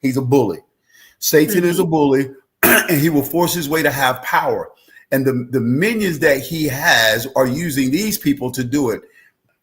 He's a bully. Satan is a bully, and he will force his way to have power. And the minions that he has are using these people to do it.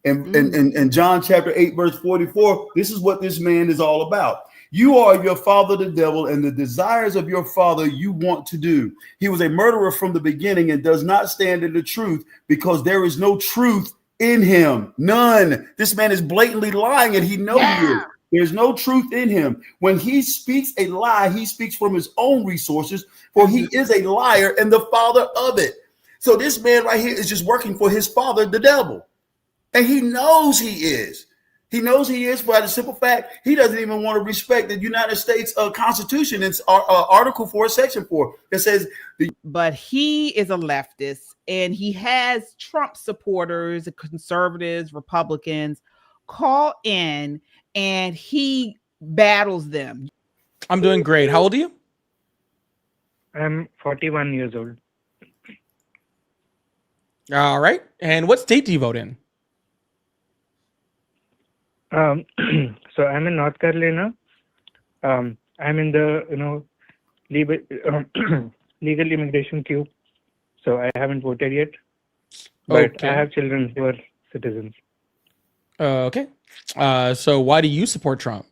And in John chapter 8, verse 44, this is what this man is all about. You are your father, the devil, and the desires of your father you want to do. He was a murderer from the beginning and does not stand in the truth because there is no truth in him. None. This man is blatantly lying and he knows it. There's no truth in him. When he speaks a lie, he speaks from his own resources, for he is a liar and the father of it. So this man right here is just working for his father, the devil. And he knows he is. He knows he is by the simple fact he doesn't even want to respect the United States Constitution. It's Article 4, Section 4 that says. But he is a leftist and he has Trump supporters, conservatives, Republicans call in and he battles them. I'm doing great. How old are you? I'm 41 years old. All right. And what state do you vote in? So I'm in North Carolina. I'm in the legal immigration queue. So I haven't voted yet, but Okay. I have children who are citizens. Okay. So why do you support Trump?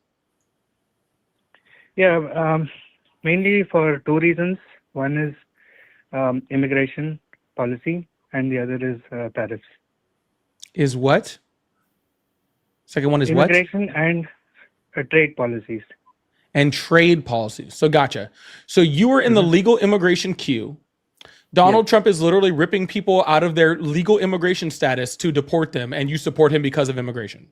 Yeah, mainly for two reasons. One is immigration policy, and the other is tariffs. Is what? Second one is what? Immigration and trade policies. And trade policies. So gotcha. So you were in the legal immigration queue. Donald Trump is literally ripping people out of their legal immigration status to deport them, and you support him because of immigration.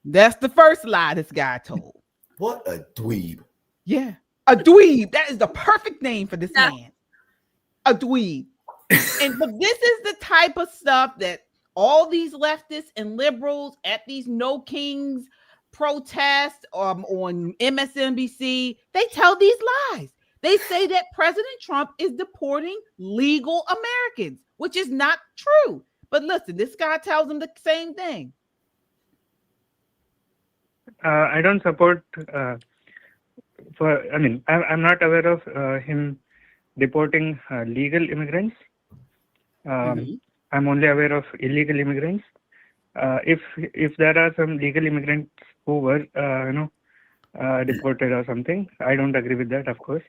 That's the first lie this guy told. What a dweeb. Yeah. A dweeb. That is the perfect name for this man. A dweeb. But this is the type of stuff that all these leftists and liberals at these No Kings protests on MSNBC, they tell these lies. They say that President Trump is deporting legal Americans, which is not true. But listen, this guy tells them the same thing. I don't support. I'm not aware of him deporting legal immigrants. I'm only aware of illegal immigrants. If there are some legal immigrants who were, deported or something, I don't agree with that, of course.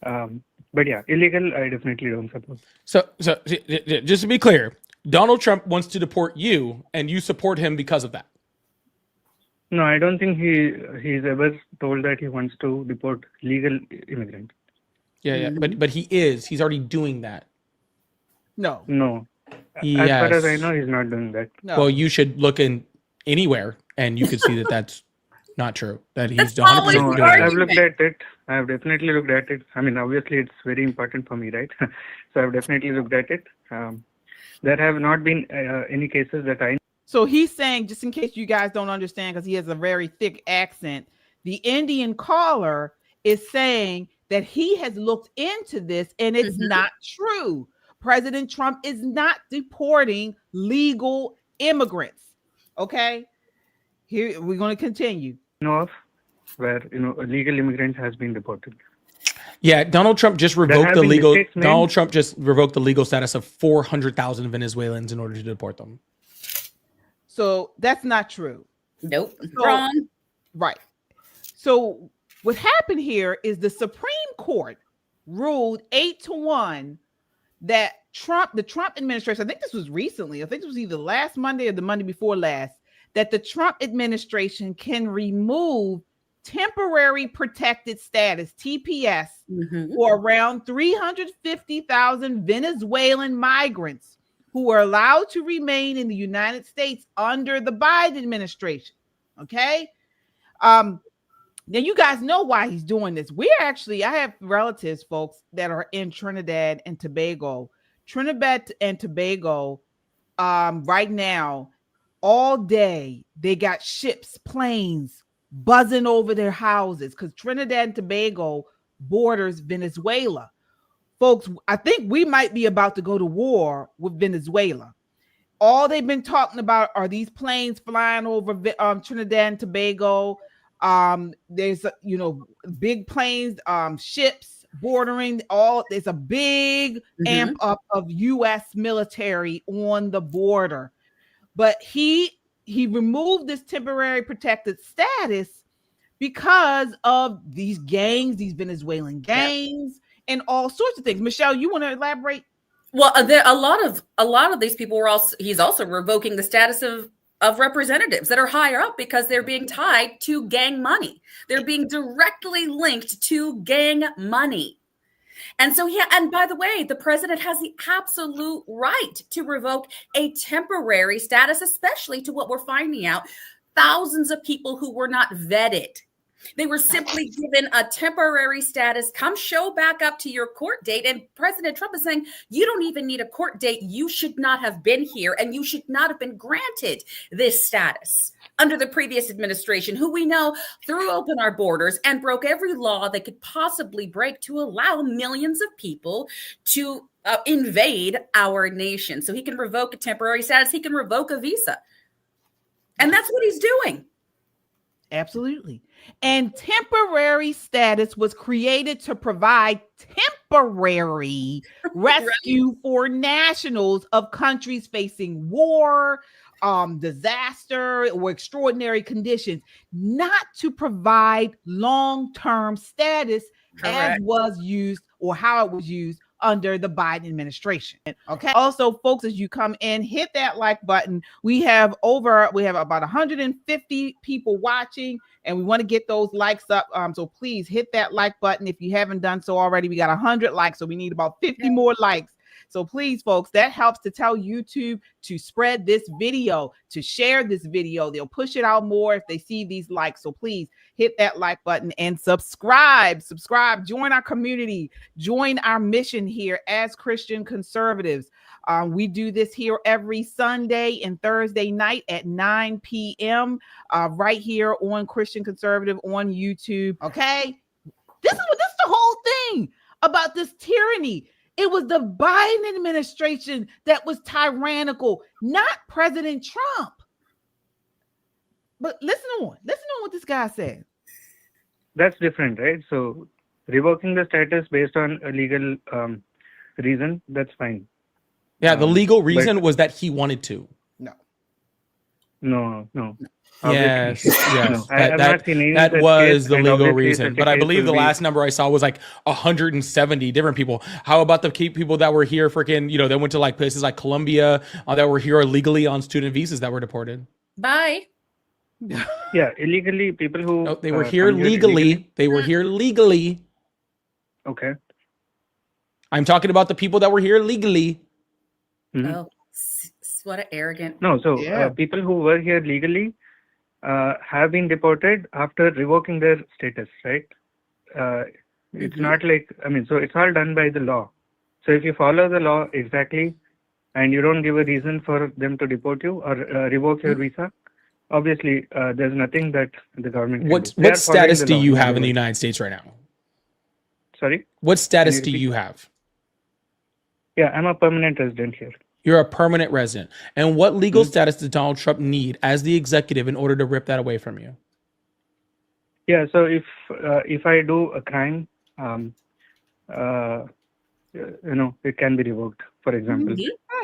But yeah, illegal, I definitely don't support. So just to be clear, Donald Trump wants to deport you, and you support him because of that. No, I don't think he's ever told that he wants to deport legal immigrants. Yeah, but he is. He's already doing that. No. Yes. As far as I know, he's not doing that. No. Well, you should look in anywhere, and you could see that that's not true. That he's That's always 100% No, doing I've it. looked at it. I've definitely looked at it. I mean, obviously, it's very important for me, right? So I've definitely looked at it. There have not been any cases that I know. So he's saying, just in case you guys don't understand, because he has a very thick accent, the Indian caller is saying that he has looked into this and it's not true. President Trump is not deporting legal immigrants. Okay? Here we're going to continue. Of where illegal immigrants has been deported. Yeah, Donald Trump just revoked have the been legal. mistakes made. Donald Trump just revoked the legal status of 400,000 Venezuelans in order to deport them. So that's not true. Nope. So- Wrong. Right. So what happened here is the Supreme Court ruled 8-1 that the Trump administration, I think this was recently, I think this was either last Monday or the Monday before last, that the Trump administration can remove temporary protected status, TPS, for around 350,000 Venezuelan migrants who are allowed to remain in the United States under the Biden administration. Okay. Now you guys know why he's doing this. I have relatives, folks, that are in Trinidad and Tobago. Trinidad and Tobago, right now, all day, they got ships, planes buzzing over their houses because Trinidad and Tobago borders Venezuela. Folks, I think we might be about to go to war with Venezuela. All they've been talking about are these planes flying over Trinidad and Tobago. There's big planes, ships bordering all. There's a big amp up of U.S. military on the border, but he removed this temporary protected status because of these gangs, these Venezuelan gangs, and all sorts of things. Michelle, you want to elaborate? Well, a lot of these people were also. He's also revoking the status of representatives that are higher up because they're being tied to gang money. They're being directly linked to gang money. And so, and by the way, the president has the absolute right to revoke a temporary status, especially to what we're finding out. Thousands of people who were not vetted. They were simply given a temporary status. Come show back up to your court date. And President Trump is saying, you don't even need a court date. You should not have been here, and you should not have been granted this status under the previous administration, who we know threw open our borders and broke every law they could possibly break to allow millions of people to invade our nation. So he can revoke a temporary status. He can revoke a visa. And that's what he's doing. Absolutely. And temporary status was created to provide temporary rescue for nationals of countries facing war, disaster, or extraordinary conditions, not to provide long-term status as was used or how it was used under the Biden administration. Okay. Also, folks, as you come in, hit that like button. We have about 150 people watching, and we want to get those likes up. So please hit that like button if you haven't done so already. We got 100 likes, so we need about 50 more likes. So please, folks, that helps to tell YouTube to spread this video, to share this video. They'll push it out more if they see these likes. So please hit that like button and subscribe, join our community, join our mission here as Christian conservatives. We do this here every Sunday and Thursday night at 9 p.m. Right here on Christian Conservative on YouTube. Okay. This is the whole thing about this tyranny. It was the Biden administration that was tyrannical, not President Trump. But listen on what this guy said. That's different, right? So revoking the status based on a legal reason, that's fine. Yeah, the legal reason was that he wanted to. No. Yes. No. That was the legal reason. But I believe the last number I saw was like 170 different people. How about the people that were here freaking, they went to like places like Colombia that were here illegally on student visas that were deported? Bye. Yeah, illegally, people who... No, they were here legally. They were here legally. Okay. I'm talking about the people that were here legally. Mm-hmm. Oh, what an arrogant... No, so people who were here legally have been deported after revoking their status, right? It's not like, so it's all done by the law. So if you follow the law exactly and you don't give a reason for them to deport you or revoke your visa, obviously there's nothing that the government can do. What status do you have in the United States right now? Sorry? What status do you have? Yeah, I'm a permanent resident here. You're a permanent resident. And what legal status does Donald Trump need as the executive in order to rip that away from you? Yeah, so if I do a crime, it can be revoked, for example.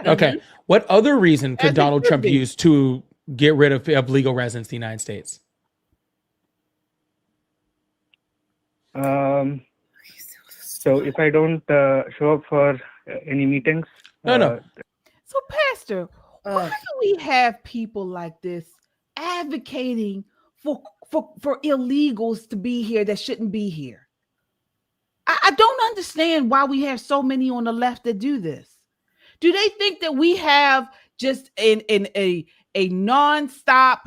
Okay. What other reason could Donald Trump use to get rid of legal residents in the United States? So if I don't show up for any meetings. No. So, Pastor, why do we have people like this advocating for illegals to be here that shouldn't be here? I don't understand why we have so many on the left that do this. Do they think that we have just a nonstop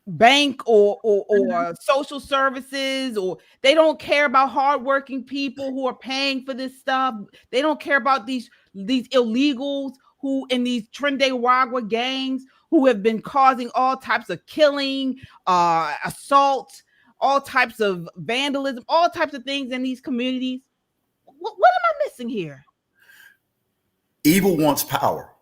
bank or social services, or they don't care about hardworking people who are paying for this stuff? They don't care about these illegals who in these Trinidad gangs who have been causing all types of killing, assault, all types of vandalism, all types of things in these communities. What am I missing here? Evil wants power.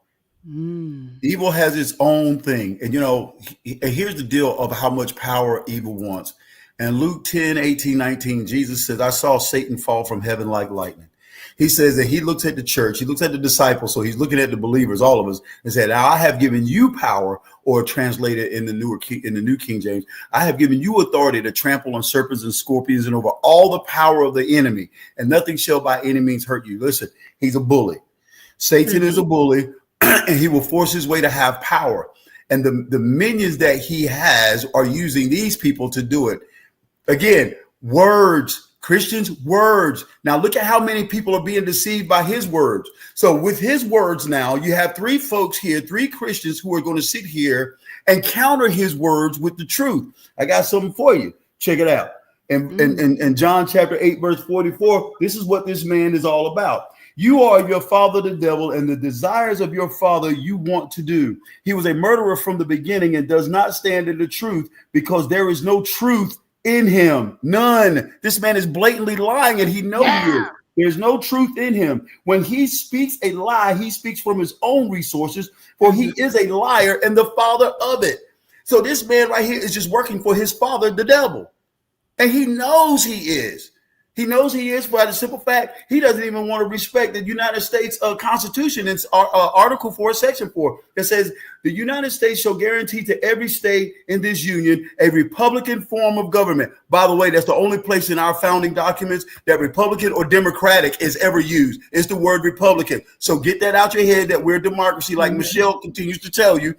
Evil has its own thing. And, and here's the deal of how much power evil wants. And Luke 10:18-19, Jesus says, I saw Satan fall from heaven like lightning. He says that he looks at the church, he looks at the disciples, so he's looking at the believers, all of us, and said, now I have given you power, or translated in the New King James, I have given you authority to trample on serpents and scorpions and over all the power of the enemy, and nothing shall by any means hurt you. Listen, he's a bully. Satan is a bully, and he will force his way to have power. And the minions that he has are using these people to do it. Again, words. Christians, words. Now look at how many people are being deceived by his words. So with his words now, you have three folks here, three Christians who are going to sit here and counter his words with the truth. I got something for you. Check it out. In John chapter 8, verse 44, this is what this man is all about. You are your father, the devil, and the desires of your father you want to do. He was a murderer from the beginning and does not stand in the truth, because there is no truth in him. None. This man is blatantly lying, and he knows it. There's no truth in him. When he speaks a lie, he speaks from his own resources, for he is a liar and the father of it. So this man right here is just working for his father, the devil. And he knows he is. He knows he is by the simple fact he doesn't even want to respect the United States Constitution. It's Article 4, Section 4, that says the United States shall guarantee to every state in this union a Republican form of government. By the way, that's the only place in our founding documents that Republican or Democratic is ever used. It's the word Republican. So get that out your head that we're a democracy, like Michelle continues to tell you.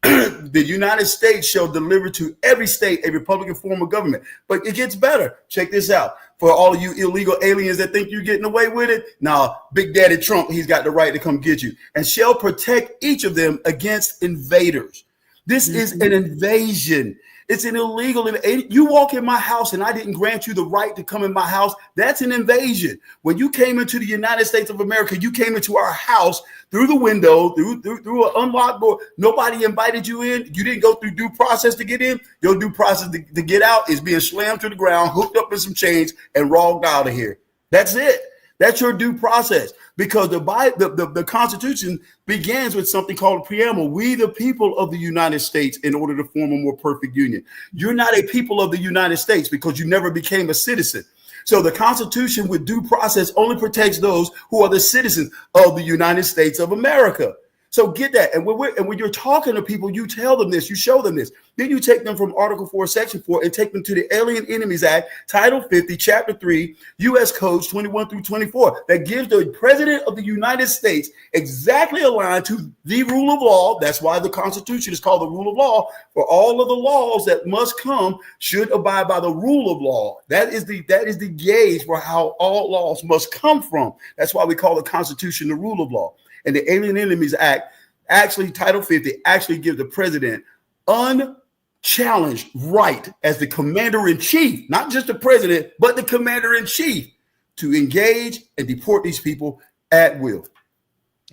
The United States shall deliver to every state a Republican form of government. But it gets better. Check this out. For all of you illegal aliens that think you're getting away with it, now Big Daddy Trump, he's got the right to come get you, and shall protect each of them against invaders. This is an invasion. It's an illegal. You walk in my house and I didn't grant you the right to come in my house. That's an invasion. When you came into the United States of America, you came into our house through the window, through an unlocked door. Nobody invited you in. You didn't go through due process to get in. Your due process to get out is being slammed to the ground, hooked up in some chains, and rolled out of here. That's it. That's your due process, because the Constitution begins with something called a preamble. We, the people of the United States, in order to form a more perfect union. You're not a people of the United States because you never became a citizen. So the Constitution with due process only protects those who are the citizens of the United States of America. So get that. And when you're talking to people, you tell them this, you show them this. Then you take them from Article 4, Section 4, and take them to the Alien Enemies Act, Title 50, Chapter 3, U.S. Codes 21 through 24, that gives the President of the United States exactly aligned to the rule of law. That's why the Constitution is called the rule of law. For all of the laws that must come should abide by the rule of law. That is the gauge for how all laws must come from. That's why we call the Constitution the rule of law. And the Alien Enemies Act, actually, Title 50, actually gives the president unchallenged right as the commander-in-chief, not just the president, but the commander-in-chief, to engage and deport these people at will.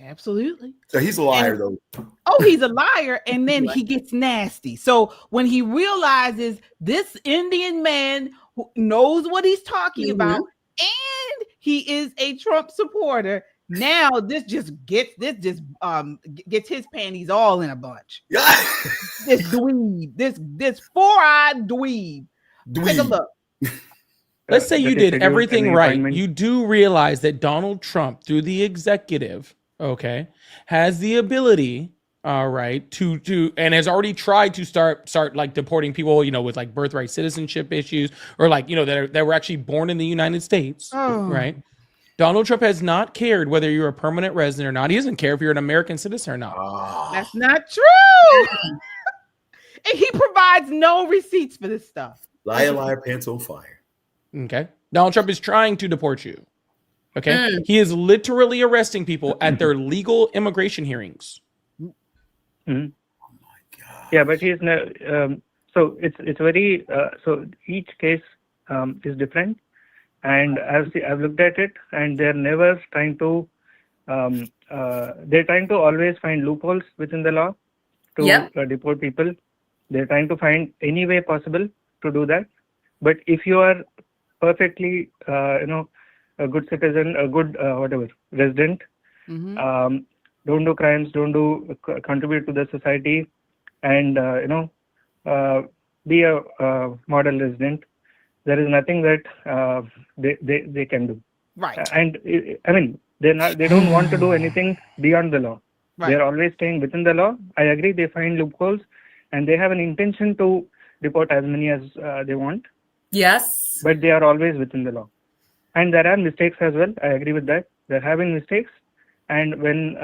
Absolutely. So he's a liar, though. Oh, he's a liar. And then he gets nasty. So when he realizes this Indian man who knows what he's talking about, and he is a Trump supporter, now this just gets his panties all in a bunch. This dweeb, this four-eyed dweeb. Take a look. Let's say you did everything right. You do realize that Donald Trump, through the executive, has the ability, to and has already tried to start like deporting people, with like birthright citizenship issues, or like that were actually born in the United States, right? Donald Trump has not cared whether you're a permanent resident or not. He doesn't care if you're an American citizen or not. That's not true. And he provides no receipts for this stuff. Liar, liar, pants on fire. Okay. Donald Trump is trying to deport you. Okay. He is literally arresting people at their legal immigration hearings. Oh my God. Yeah, but he's no. So it's very. So each case is different. And I've looked at it, and they're never trying to. They're trying to always find loopholes within the law to deport people. They're trying to find any way possible to do that. But if you are perfectly, a good citizen, a good resident, the don't do crimes, don't do contribute to the society, and be a model resident. There is nothing that they can do. Right. And I mean, they don't want to do anything beyond the law. Right. They're always staying within the law. I agree, they find loopholes, and they have an intention to deport as many as they want. Yes. But they are always within the law. And there are mistakes as well. I agree with that. They're having mistakes. And when,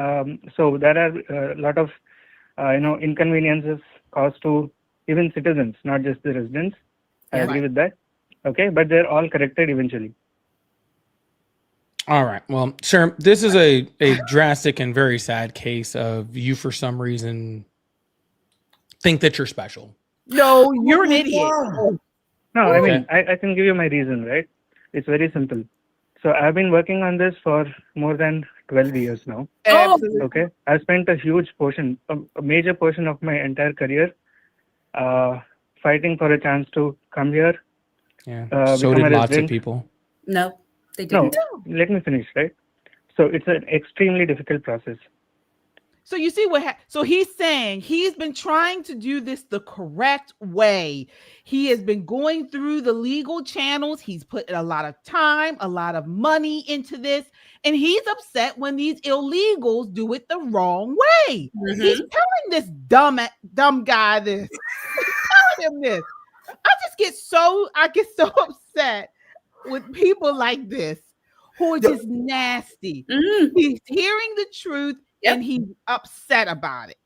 so there are a lot of, inconveniences caused to even citizens, not just the residents. I agree with that. Okay. But they're all corrected eventually. All right. Well, sir, this is a drastic and very sad case of you, for some reason, think that you're special. No, you're an idiot. No, I mean, I can give you my reason, right? It's very simple. So I've been working on this for more than 12 years now. Absolutely. Okay. I've spent a huge portion, a major portion of my entire career fighting for a chance to come here. Yeah. So did lots of people. No, they didn't. No, let me finish, right? So it's an extremely difficult process. So you see so he's saying he's been trying to do this the correct way. He has been going through the legal channels. He's put a lot of time, a lot of money into this, and he's upset when these illegals do it the wrong way. Mm-hmm. He's telling this dumb guy this. He's telling him this. I get so upset with people like this who are just nasty. Mm-hmm. He's hearing the truth. Yep. And he's upset about it.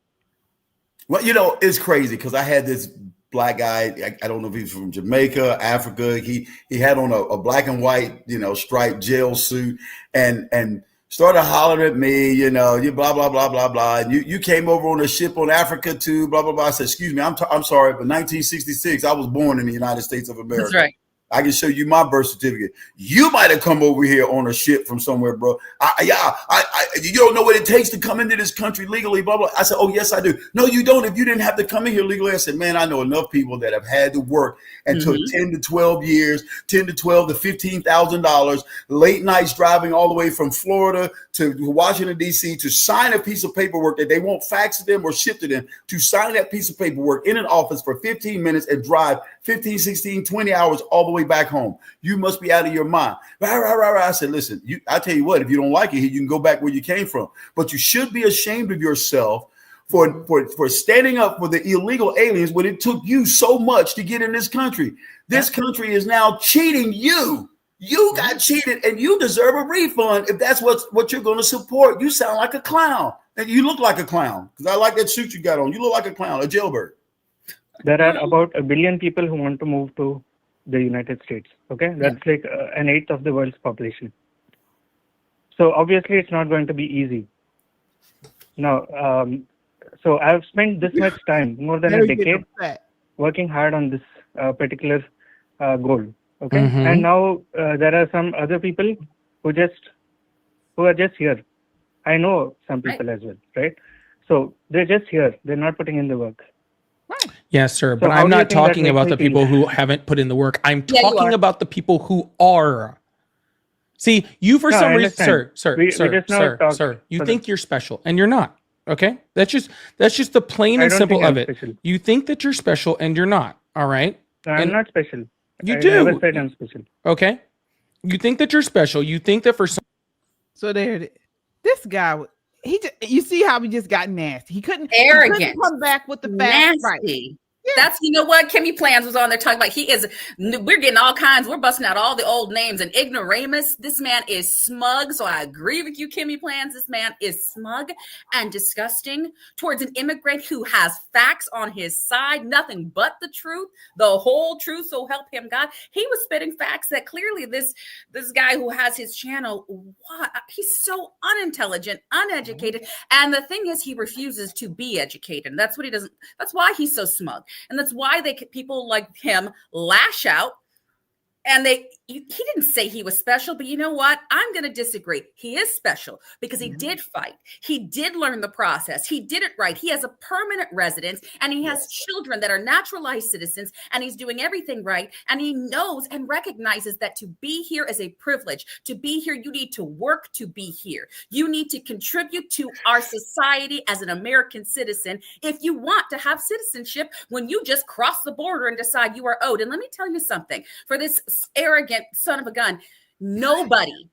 Well, it's crazy because I had this black guy. I don't know if he's from Jamaica, Africa. He had on a black and white, striped jail suit and started hollering at me, you blah, blah, blah, blah, blah. And you came over on a ship on Africa too, blah, blah, blah. I said, excuse me, I'm sorry, but 1966, I was born in the United States of America. That's right. I can show you my birth certificate. You might have come over here on a ship from somewhere, bro. You don't know what it takes to come into this country legally, blah, blah. I said, oh, yes, I do. No, you don't. If you didn't have to come in here legally, I said, man, I know enough people that have had to work and took 10 to 12 years, $10 to $12 to $15,000, late nights driving all the way from Florida to Washington, D.C. to sign a piece of paperwork that they won't fax to them or ship to them, to sign that piece of paperwork in an office for 15 minutes and drive 15, 16, 20 hours all the way back home. You must be out of your mind. I said, listen, I tell you what, if you don't like it, you can go back where you came from. But you should be ashamed of yourself for standing up for the illegal aliens when it took you so much to get in this country. This country is now cheating you. You got cheated and you deserve a refund if that's what you're going to support. You sound like a clown. And you look like a clown because I like that suit you got on. You look like a clown, a jailbird. There are about 1 billion people who want to move to the United States. Okay, that's like an eighth of the world's population. So obviously, it's not going to be easy. Now, so I've spent this much time, more than a decade, working hard on this particular goal. Okay, and now there are some other people who are just here. I know some people as well, right? So they're just here. They're not putting in the work. Right. Yes, sir. So but I'm not talking about the people who haven't put in the work. I'm talking about the people who are. See, you for some reason, sir, you think you're special and you're not. Okay, that's just the plain and simple of it. Special. You think that you're special and you're not. All right. I'm not special. You I do. never said I'm special. Okay. You think that you're special. You think that for some. So there, this guy. You see how he just got nasty. He couldn't come back with the facts. Nasty. Right. Yeah. That's, what Kimmy Plans was on there talking about. We're getting all kinds. We're busting out all the old names and ignoramus. This man is smug. So I agree with you, Kimmy Plans. This man is smug and disgusting towards an immigrant who has facts on his side, nothing but the truth, the whole truth. So help him God. He was spitting facts that clearly this guy who has his channel, he's so unintelligent, uneducated. And the thing is, he refuses to be educated. That's what he doesn't. That's why he's so smug. And that's why people like him lash out And he didn't say he was special, but you know what? I'm going to disagree. He is special because he did fight. He did learn the process. He did it right. He has a permanent residence, and he has children that are naturalized citizens, and he's doing everything right. And he knows and recognizes that to be here is a privilege. To be here, you need to work to be here. You need to contribute to our society as an American citizen if you want to have citizenship when you just cross the border and decide you are owed. And let me tell you something. For this arrogant son of a gun, nobody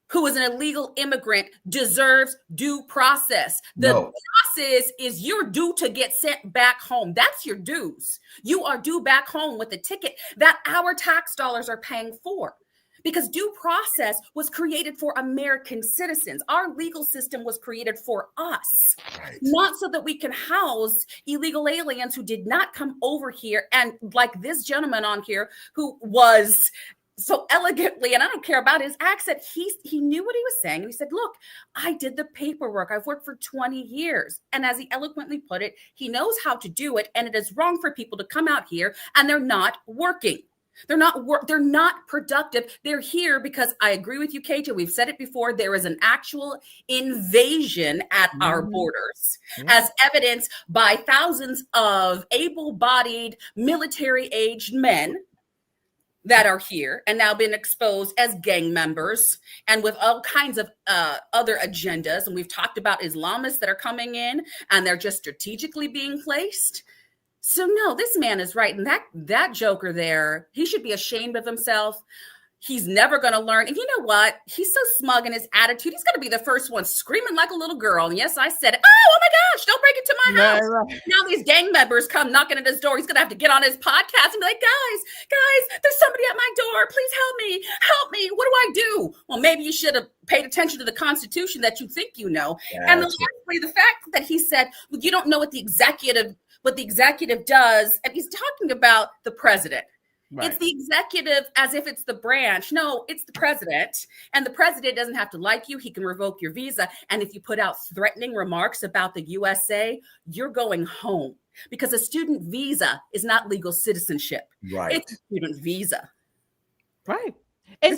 who is an illegal immigrant deserves due process. The process is you're due to get sent back home. That's your dues. You are due back home with a ticket that our tax dollars are paying for. Because due process was created for American citizens. Our legal system was created for us, not so that we can house illegal aliens who did not come over here. And like this gentleman on here who was so elegantly, and I don't care about his accent, he knew what he was saying. And he said, look, I did the paperwork. I've worked for 20 years. And as he eloquently put it, he knows how to do it. And it is wrong for people to come out here and they're not working. They're not productive. They're here because I agree with you, KJ. We've said it before. There is an actual invasion at our borders, as evidenced by thousands of able-bodied military-aged men that are here and now been exposed as gang members and with all kinds of other agendas. And we've talked about Islamists that are coming in and they're just strategically being placed. So no, this man is right. And that joker there, he should be ashamed of himself. He's never going to learn. And you know what? He's so smug in his attitude. He's going to be the first one screaming like a little girl. And yes, I said it. Oh my gosh, don't break into my house. Right. Now these gang members come knocking at his door. He's going to have to get on his podcast and be like, guys, there's somebody at my door. Please help me. What do I do? Well, maybe you should have paid attention to the Constitution that you think you know. Yeah, and lastly, the fact that he said, well, you don't know what the executive does. And he's talking about the president. Right. It's the executive as if it's the branch. No, it's the president. And the president doesn't have to like you. He can revoke your visa. And if you put out threatening remarks about the USA, you're going home because a student visa is not legal citizenship. Right. It's a student visa. Right. And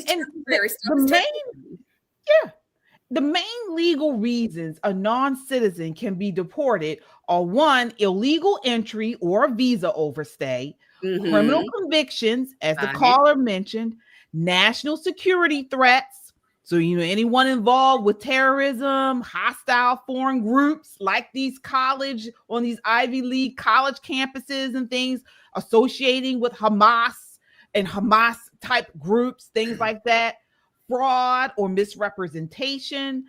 the main legal reasons a non-citizen can be deported are one, illegal entry or visa overstay, criminal convictions, as the caller mentioned, national security threats. So, anyone involved with terrorism, hostile foreign groups like these on these Ivy League college campuses and things associating with Hamas and Hamas type groups, things like that. Fraud or misrepresentation,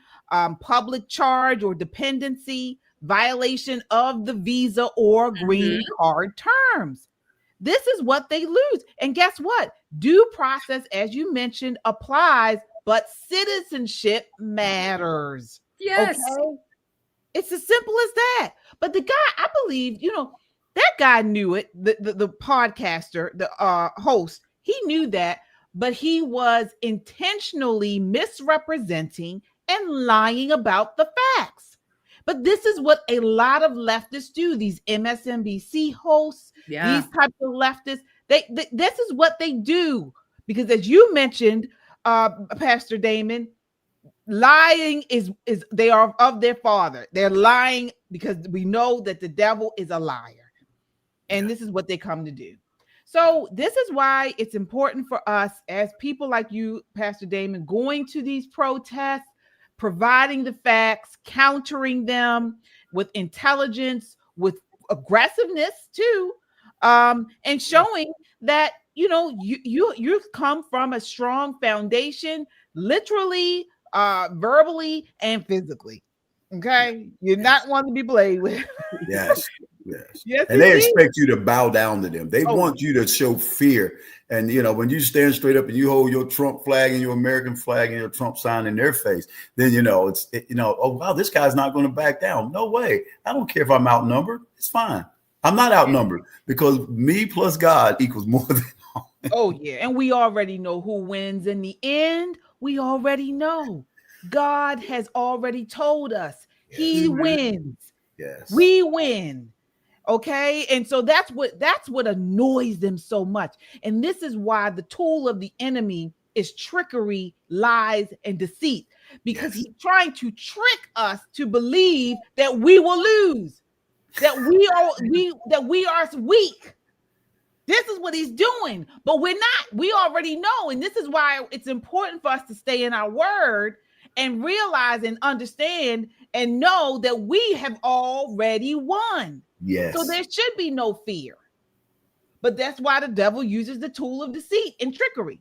public charge or dependency, violation of the visa or green card terms. This is what they lose. And guess what? Due process, as you mentioned, applies, but citizenship matters. Yes. Okay? It's as simple as that. But the guy, I believe, that guy knew it, the podcaster, the host, he knew that. But he was intentionally misrepresenting and lying about the facts. But this is what a lot of leftists do. These MSNBC hosts, these types of leftists, this is what they do. Because as you mentioned, Pastor Damon, lying is they are of their father. They're lying because we know that the devil is a liar. And this is what they come to do. So this is why it's important for us as people like you, Pastor Damon, going to these protests, providing the facts, countering them with intelligence, with aggressiveness too, and showing that, you've come from a strong foundation, literally, verbally, and physically. Okay, you're not one to be played with. Yes. And they expect you to bow down to them. They want you to show fear. And, when you stand straight up and you hold your Trump flag and your American flag and your Trump sign in their face, then, oh, wow, this guy's not going to back down. No way. I don't care if I'm outnumbered. It's fine. I'm not outnumbered because me plus God equals more than all. Oh, yeah. And we already know who wins in the end. We already know. God has already told us he wins. Yes. We win. Okay. And so that's what annoys them so much. And this is why the tool of the enemy is trickery, lies, and deceit, because he's trying to trick us to believe that we will lose, that we are weak. This is what he's doing, but we're not. We already know. And this is why it's important for us to stay in our word and realize and understand and know that we have already won. Yes. So there should be no fear. But that's why the devil uses the tool of deceit and trickery.